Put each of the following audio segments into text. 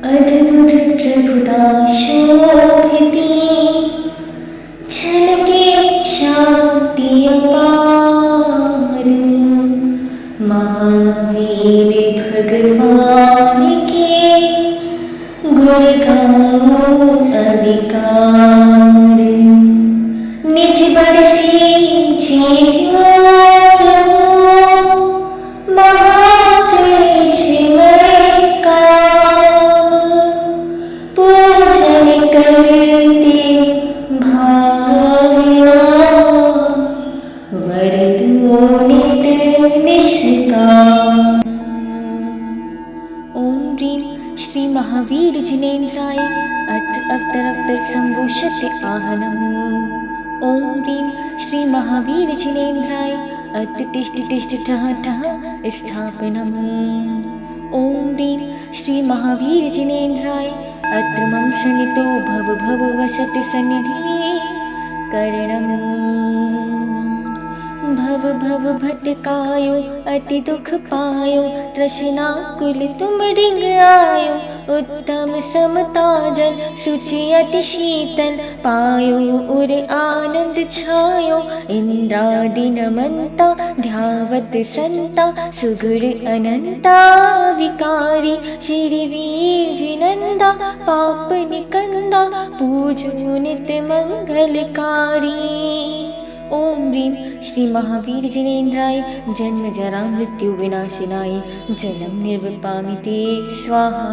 अद्भुत प्रभुता शोभिती, छलके शांति अपार। महावीर भगवान के गुण गाऊं अविकार। निज बल से जीत्यो महाक्लेशमय काम। पूजन करते भाविना, वर दो नित निष्काम। ओम ह्रीं श्री महावीर जिनेन्द्राय अत्र अवतर अवतर संभूषते आहनम्। ओम ह्रीं श्री महावीर जिनेन्द्राय अत्र तिष्ठ तिष्ठ ठः ठः स्थापनम्। ओम ह्रीं श्री महावीर जिनेन्द्राय अत्र मम सनितो भव भव वसति सन्निधि करणम्। भव भव भटकायो अति दुख पायो, तृष्णा कुल तुम डिंग आयो। उत्तम समता जल सुचि अति शीतल पायो, उर आनंद छायो। इंद्रादि नमन्ता ध्यावत संता, सुगुण अनंता विकारी। श्रीवीर जिनंदा पाप निकंदा, पूजो नित मंगलकारी। ओम ह्रीं श्री महावीर जिनेन्द्राय जन्म जरा मृत्यु विनाशिनाय जलम निर्वपामिते स्वाहा।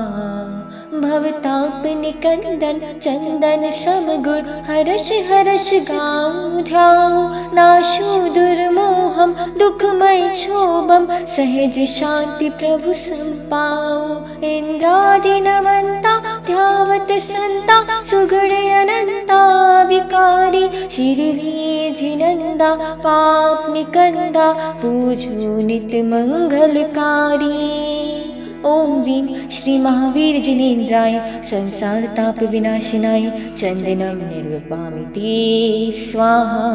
भवताप निकंदन चंदन समगुण, हर्ष हर्ष गाऊं ध्याऊं। नाशो दुर्मोहम दुखमय क्षोभम, सहज शांति प्रभु संपाऊं। इंद्रादि नमन्ता ध्यावत संता, सुगुण अनंता विकारी। श्रीवीर जिनंदा पाप निकंदा, पूजो नित मंगलकारी। ओम ह्रीं श्री महावीर जिनेन्द्राय संसार ताप विनाशिनाय चंदनम निर्वपामिते स्वाहा।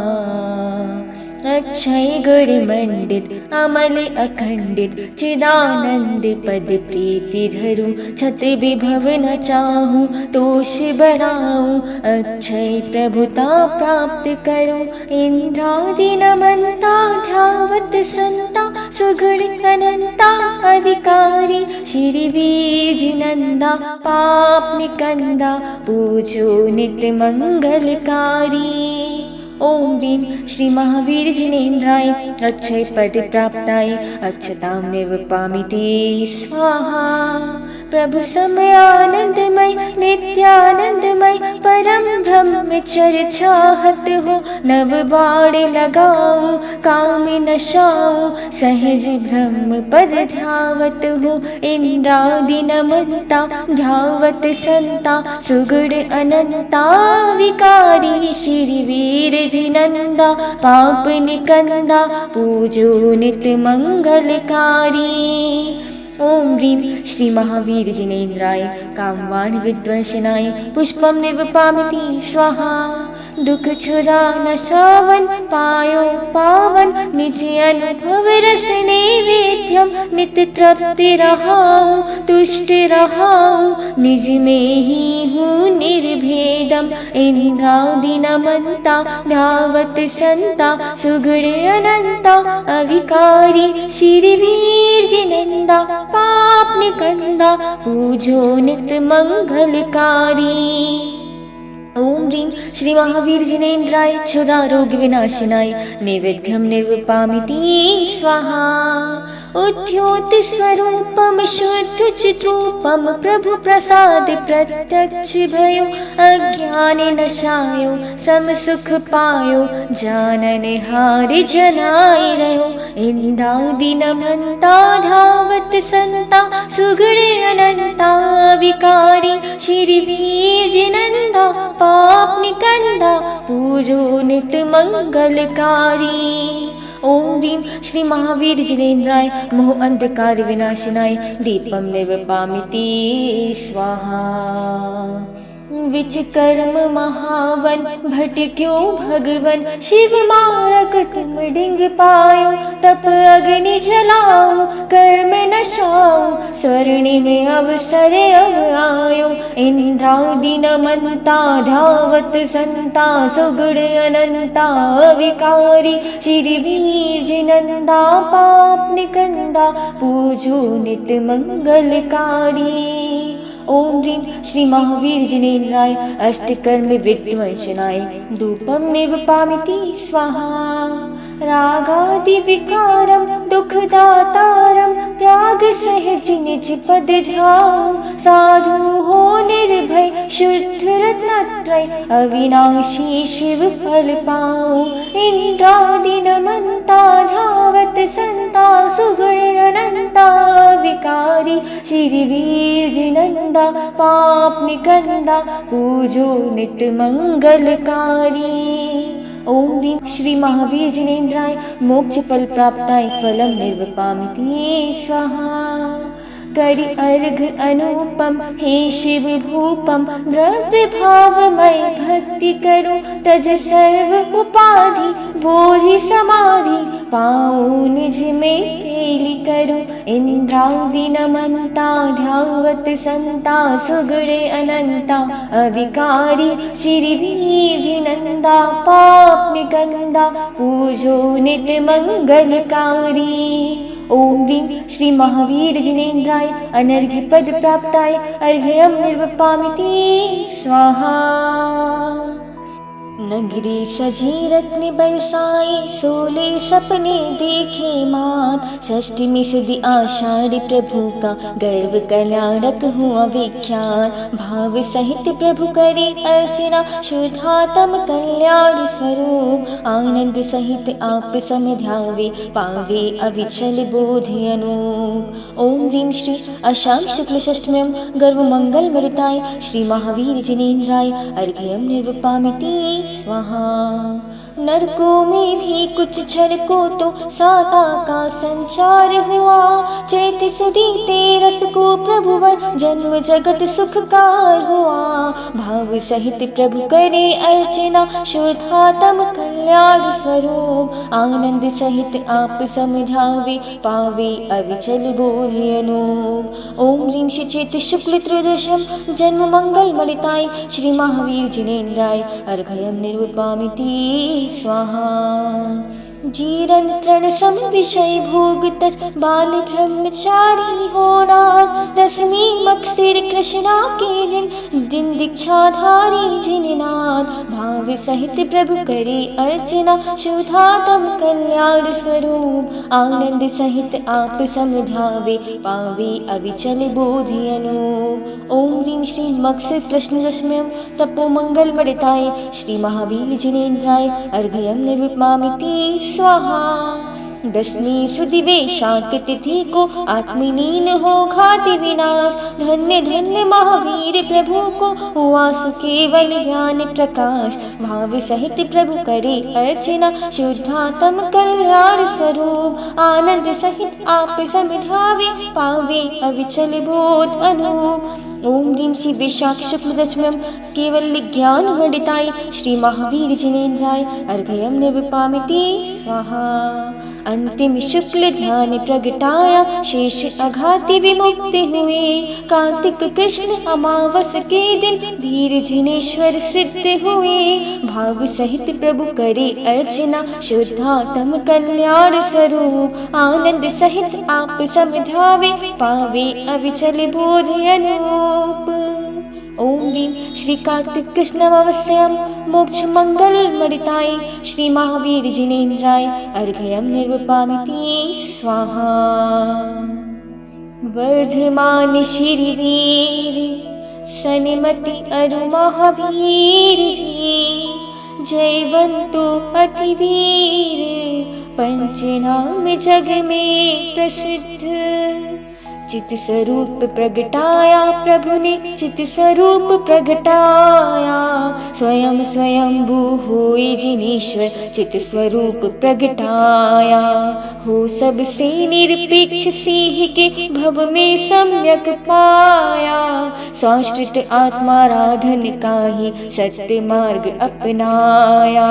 अक्षय गुण मंडित अमल अखंडित, चिदानंद पद प्रीति धरू। छत विभव न चाहूं तोष बढ़ाऊं, अक्षय प्रभुता प्राप्त करूं। इंद्रादि नमन्ता ध्यावत संता, सुगुण अनंता अविकारी। श्रीवीर जिनंदा पाप निकंदा, पूजो नित मंगलकारी। ओम ह्रीं श्री महावीर जिनेन्द्राय अक्षय पद प्राप्ताय, अक्षतां निर्वपामिते स्वाहा। प्रभु समय आनंदमय नित्यानंदमय, परम ब्रह्मचर्य चाहत हो। नव बाण लगाऊं काम नशाऊं, सहज ब्रह्म पद ध्यावत हो। इंद्रादि नमन्ता ध्यावत संता, सुगुण अनंता विकारी। श्रीवीर जिनंदा पाप निकंदा, पूजो नित मंगलकारी। ओम ह्रीं श्री महावीर जिनेन्द्राय कामवाण विध्वंसनाय पुष्पम निर्वपामिते स्वाहा। दुख छुरा नशावन पायो पावन, निज अनुभव रस नैवेद्यम। नित्य तृप्ति रहाऊं तुष्ट रहाऊं, निज में ही हूँ निर्भेदम। इंद्रादि नमन्ता ध्यावत संता, सुगुण अनंता अविकारी। श्रीवीर जिनंदा पाप निकंदा, पूजो नित मंगलकारी। ओम ह्रीं श्री महावीर जिनेन्द्राय क्षुधा रोग विनाशिनाय नैवेद्यम निर्वपामिते स्वाहा। उद्योत स्वरूपम शुद्ध चिद्रूपम, प्रभु प्रसाद प्रत्यक्ष भयो। अज्ञान नशायो सम सुख पायो, जानन हार जनाय रहो। इंद्रादि नमन्ता ध्यावत संता, सुगुण अनंता विकारी। श्रीवीर जिनंदा पाप निकंदा, पूजो नित मंगलकारी। ओम ह्रीं श्री महावीर जिनेन्द्राय मोह अंधकार विनाशिनाय दीपम निर्वपामिते स्वाहा। विचकर्म महावन भटक्यो भगवन, शिव मारक तुम डिंग पायो, तप अग्नि जलाओ कर्म नशाओ, स्वर्णिम अवसर अब आयो। इंद्रादि नमन्ता धावत संता, सुगुण अनंता विकारी, श्रीवीर जिनंदा पाप निकंदा, पूजो नित मंगलकारी। ओम ह्रीं श्री महावीर जिनेन्द्राय अष्टकर्म विध्वंसनाय धूपं निवपामिति स्वाहा। रागादि विकारं दुखदातारं, त्याग सहज निज पद ध्याओ, साधु हो निर्भय शुद्ध रत्नत्रय, अविनाशी शिव फल पाओ। इंद्रादि नमन्ता धावत संता, सुगुण अनंता विकारी, श्रीवीर जिनंदा पाप निकंदा, पूजो नित मंगलकारी। ओम ह्रीं श्री महावीर जिनेन्द्राय मोक्ष फल प्राप्ताय फलम निर्वपामिति स्वाहा। करि अर्घ अनुपम हे शिव भूपम, द्रव्य भावमय भक्ति करो, तज सर्व उपाधि बोधि समाधि, पाओ निज में केली करो। इंद्रादि नमन्ता ध्यावत संता, सुगुण अनंता अविकारी, श्रीवीर जिनंदा पाप निकंदा, पूजो नित मंगलकारी। ओम ह्रीं श्री महावीर जिनेन्द्राय अनर्घ्य पद प्राप्ताय अर्घ्यं निर्वपामिति स्वाहा। नगरी सजी रत्न बरसाए, सोले सपने देखे मात, षष्ठी सुदी आषाढ़ प्रभु का गर्व कल्याणक हुआ विख्यात। भाव सहित प्रभु करे अर्चना, शुद्धात्म कल्याण स्वरूप, आनंद सहित आप समध्यावे, पावे अविचल बोधि अनूप। ओम ह्रीं श्री आषाढ़ शुक्ल षष्ठम्यां गर्व मंगल मृताय श्री महावीर जिनेन्द्राय अर्घ्यं निर्वपामिति स्वाहा। नरकों में भी कुछ क्षण को तो साता का संचार हुआ, चैत सुदी तेरस को प्रभुवर जन्म जगत सुखकार हुआ। भाव सहित प्रभु करे अर्चना, शुद्धात्म कल्याण स्वरूप, आनंद सहित आप समझावे, पावे अविचल बोधि अनूप। ओम ह्रीं श्री चैत्र शुक्ल त्रयोदशम जन्म मंगल मणिताय श्री महावीर जिनेन्द्राय अर्घ्यं निर्वपामिति स्वाहा। जीरन तृण सम विषय भोग तज, बाल ब्रह्मचारी होना, दसवीं मकसिर कृष्णा के जिन दीक्षाधारी जिननाथ। भाव सहित प्रभु करे अर्चना, शुद्धात्म कल्याण स्वरूप, आनंद सहित आप समझावे, पावे अविचल बोधि अनूप। ओम ह्रीं श्री मकसिर कृष्ण दशम्यं तपो मंगल मणिताय श्री महावीर जिनेन्द्राय अर्घ्यं निर्वपामिति स्वाहा। दसवीं सुदी वैशाख तिथि को आत्मलीन हो घाति विनाश, धन्य धन्य महावीर प्रभु को हुआ सुकेवल ज्ञान प्रकाश। भाव सहित प्रभु करे अर्चना, शुद्धात्म कल्याण स्वरूप, आनंद सहित आप समझावे, पावे अविचल बोध अनूप। ओम ह्रीं श्री वैशाख शुक्ल दशम्यां केवल ज्ञान मंडिताय श्री महावीर जिनेन्द्राय अर्घ्यं निर्वपामिति स्वाहा। अंतिम शुक्ल ध्यान प्रगटाया, शेष अघाति विमुक्त हुए, कार्तिक कृष्ण अमावस के दिन वीर जिनेश्वर सिद्ध हुए। भाव सहित प्रभु करे अर्चना, शुद्धात्म कल्याण स्वरूप, आनंद सहित आप समझावे, पावे अविचल बोधि अनूप। ओम ह्रीं श्री कार्तिक कृष्ण अमावस्यां मोक्ष मंगल मणिताय श्री महावीर जिनेन्द्राय अर्घ्यं निर्वपामिति स्वाहा। वर्धमान श्रीवीर सन्मति अरु महावीर जी, जयवंतो अतिवीर पंचनाम जग में प्रसिद्ध। चित स्वरूप प्रगटाया प्रभु ने चित स्वरूप प्रगटाया। स्वयं स्वयंभू होए जिनेश्वर चित स्वरूप प्रगटाया। हो सबसे निरपेक्ष सिंह के भव में सम्यक पाया। स्वाश्रित आत्माराधन का ही सत्य मार्ग अपनाया।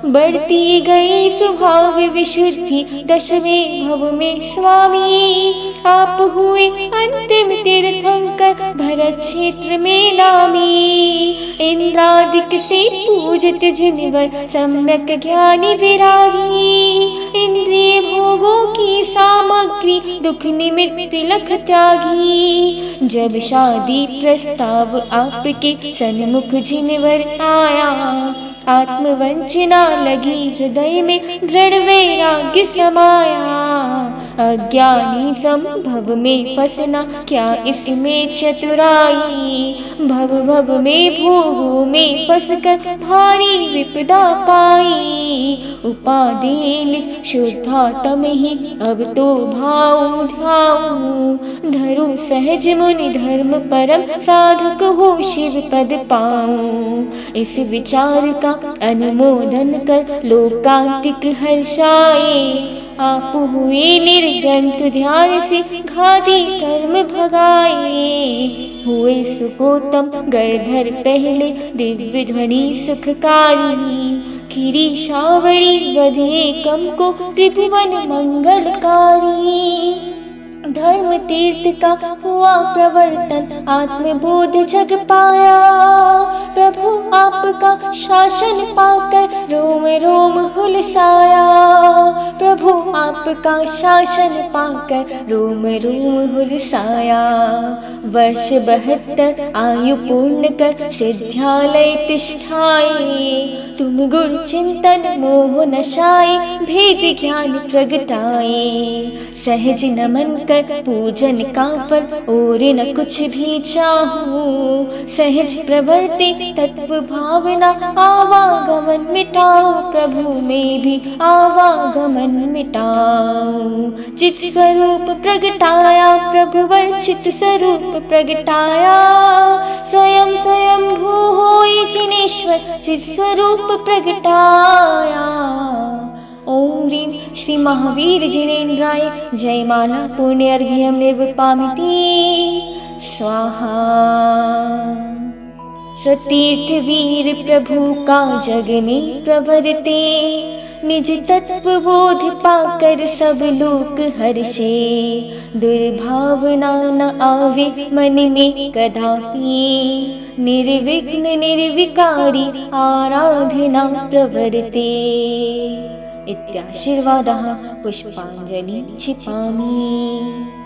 बढ़ती गई स्वभाव विशुद्धि दशवें भव में स्वामी। आप हुए अंतिम तीर्थंकर भरत क्षेत्र में नामी। इंद्रादिक से पूजित जिनवर सम्यक ज्ञानी विरागी। इंद्रिय भोगों की सामग्री दुख निमित्त लख त्यागी। जब शादी प्रस्ताव आपके सन्मुख जिनवर आया। आत्मवंचना लगी हृदय में दृढ़ वैराग्य समाया। अज्ञानी संभव में फंसना क्या इसमें चतुराई। भव भव में भोगों में फंसकर भारी विपदा पाई। उपादेन शुद्धात्म ही अब तो भाऊ ध्याऊ। धरु सहज मुनि धर्म परम साधक हो शिव पद पाऊं। इस विचार का अनुमोदन कर लोकांतिक हर्षाए। आप हुए निर्ग्रंथ ध्यान से घाती कर्म भगाए। हुए सुखोत्तम गणधर पहले दिव्य ध्वनि सुखकारी। खिरी शावड़ी वधे कम को त्रिभुवन मंगलकारी। धर्म तीर्थ का हुआ प्रवर्तन आत्मबोध जग पाया। प्रभु आपका शासन पाकर रोम रोम हुलसाया। प्रभु आपका शासन पाकर रोम रोम हुलसाया। वर्ष 72 आयु पूर्ण कर सिद्ध्यालय तिष्ठाए। तुम गुण चिंतन मोह नशाए भेद ज्ञान प्रगटाए। सहज नमन कर पूजन का फल और न कुछ भी चाहूं। सहज प्रवर्ति तत्व भावना आवागमन मिटाओ। प्रभु में भी आवागमन मिटाओ। चित स्वरूप प्रगटाया प्रभु वर चित स्वरूप प्रगटाया। स्वयं स्वयं भू होए जिनेश्वर चित स्वरूप प्रगटाया। ओम ह्रीं श्री महावीर जिनेन्द्राय जयमाला पुण्यर्घ्यं निर्विपामिति स्वाहा। सतीर्थ वीर प्रभु का जग में प्रवरते। निज तत्व बोध पाकर सब लोक हर्षे। दुर्भावना न आवे मन में कदापि। निर्विघ्न निर्विकारी आराधना प्रवर्ते। इत्याशीर्वादः पुष्पाञ्जलि क्षिपामि।